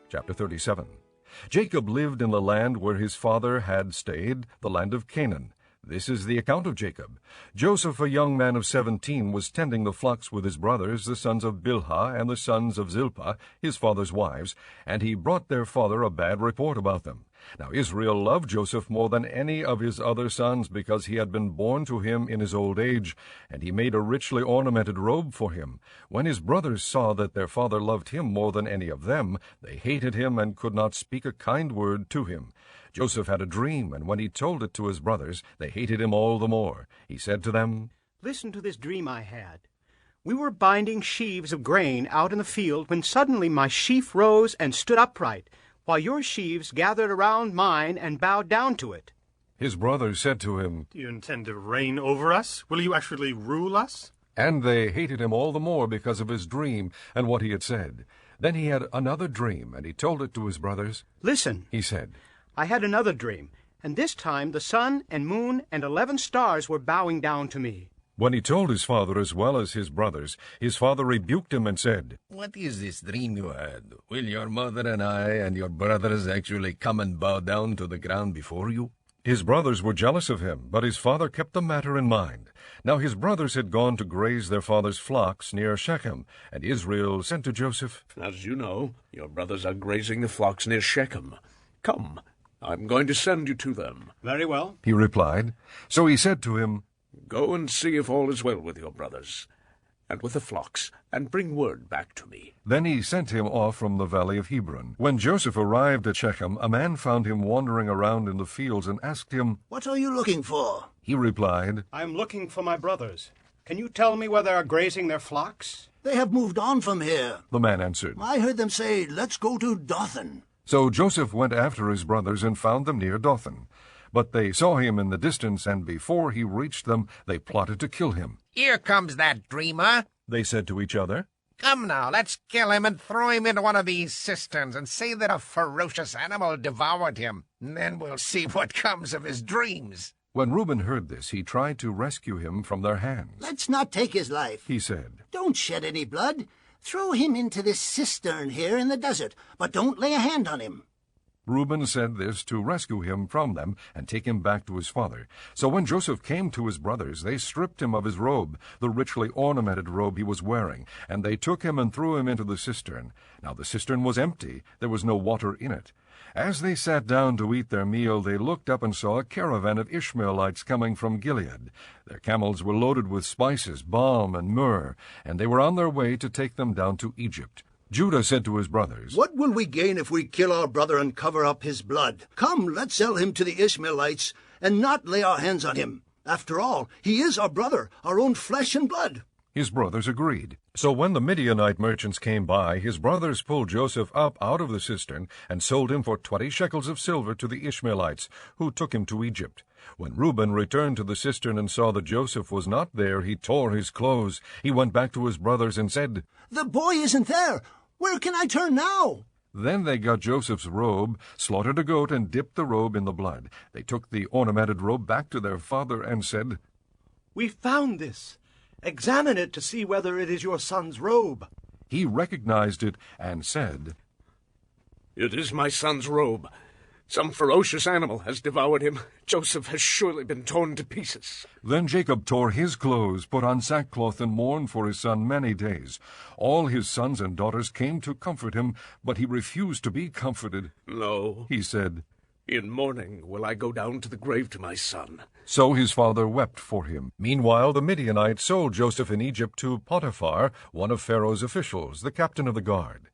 Chapter 37. Jacob lived in the land where his father had stayed, the land of Canaan. This is the account of Jacob. Joseph, a young man of 17, was tending the flocks with his brothers, the sons of Bilhah and the sons of Zilpah, his father's wives, and he brought their father a bad report about them. Now Israel loved Joseph more than any of his other sons, because he had been born to him in his old age, and he made a richly ornamented robe for him. When his brothers saw that their father loved him more than any of them, they hated him and could not speak a kind word to him. Joseph had a dream, and when he told it to his brothers, they hated him all the more. He said to them, "Listen to this dream I had. We were binding sheaves of grain out in the field, when suddenly my sheaf rose and stood upright, while your sheaves gathered around mine and bowed down to it." His brothers said to him, "Do you intend to reign over us? Will you actually rule us?" And they hated him all the more because of his dream and what he had said. Then he had another dream, and he told it to his brothers. "Listen," he said, "I had another dream, and this time the sun and moon and 11 stars were bowing down to me." When he told his father as well as his brothers, his father rebuked him and said, "What is this dream you had? Will your mother and I and your brothers actually come and bow down to the ground before you?" His brothers were jealous of him, but his father kept the matter in mind. Now his brothers had gone to graze their father's flocks near Shechem, and Israel said to Joseph, "As you know, your brothers are grazing the flocks near Shechem. Come, I'm going to send you to them." "Very well," he replied. So he said to him, "Go and see if all is well with your brothers, and with the flocks, and bring word back to me." Then he sent him off from the valley of Hebron. When Joseph arrived at Shechem, a man found him wandering around in the fields and asked him, "What are you looking for?" He replied, "I am looking for my brothers. Can you tell me where they are grazing their flocks?" "They have moved on from here." The man answered. "I heard them say, 'Let's go to Dothan.'" So Joseph went after his brothers and found them near Dothan. But they saw him in the distance, and before he reached them, they plotted to kill him. "Here comes that dreamer," they said to each other. "Come now, let's kill him and throw him into one of these cisterns and say that a ferocious animal devoured him. And then we'll see what comes of his dreams." When Reuben heard this, he tried to rescue him from their hands. "Let's not take his life," he said. "Don't shed any blood. Throw him into this cistern here in the desert, but don't lay a hand on him." Reuben said this to rescue him from them and take him back to his father. So when Joseph came to his brothers, they stripped him of his robe, the richly ornamented robe he was wearing, and they took him and threw him into the cistern. Now the cistern was empty, there was no water in it. As they sat down to eat their meal, they looked up and saw a caravan of Ishmaelites coming from Gilead. Their camels were loaded with spices, balm, and myrrh, and they were on their way to take them down to Egypt. Judah said to his brothers, "What will we gain if we kill our brother and cover up his blood? Come, let's sell him to the Ishmaelites and not lay our hands on him. After all, he is our brother, our own flesh and blood." His brothers agreed. So when the Midianite merchants came by, his brothers pulled Joseph up out of the cistern and sold him for 20 shekels of silver to the Ishmaelites, who took him to Egypt. When Reuben returned to the cistern and saw that Joseph was not there, he tore his clothes. He went back to his brothers and said, "The boy isn't there. Where can I turn now?" Then they got Joseph's robe, slaughtered a goat, and dipped the robe in the blood. They took the ornamented robe back to their father and said, "We found this. Examine it to see whether it is your son's robe." He recognized it and said, "It is my son's robe. Some ferocious animal has devoured him. Joseph has surely been torn to pieces." Then Jacob tore his clothes, put on sackcloth, and mourned for his son many days. All his sons and daughters came to comfort him, but he refused to be comforted. "No," he said, "in mourning will I go down to the grave to my son." So his father wept for him. Meanwhile, the Midianites sold Joseph in Egypt to Potiphar, one of Pharaoh's officials, the captain of the guard.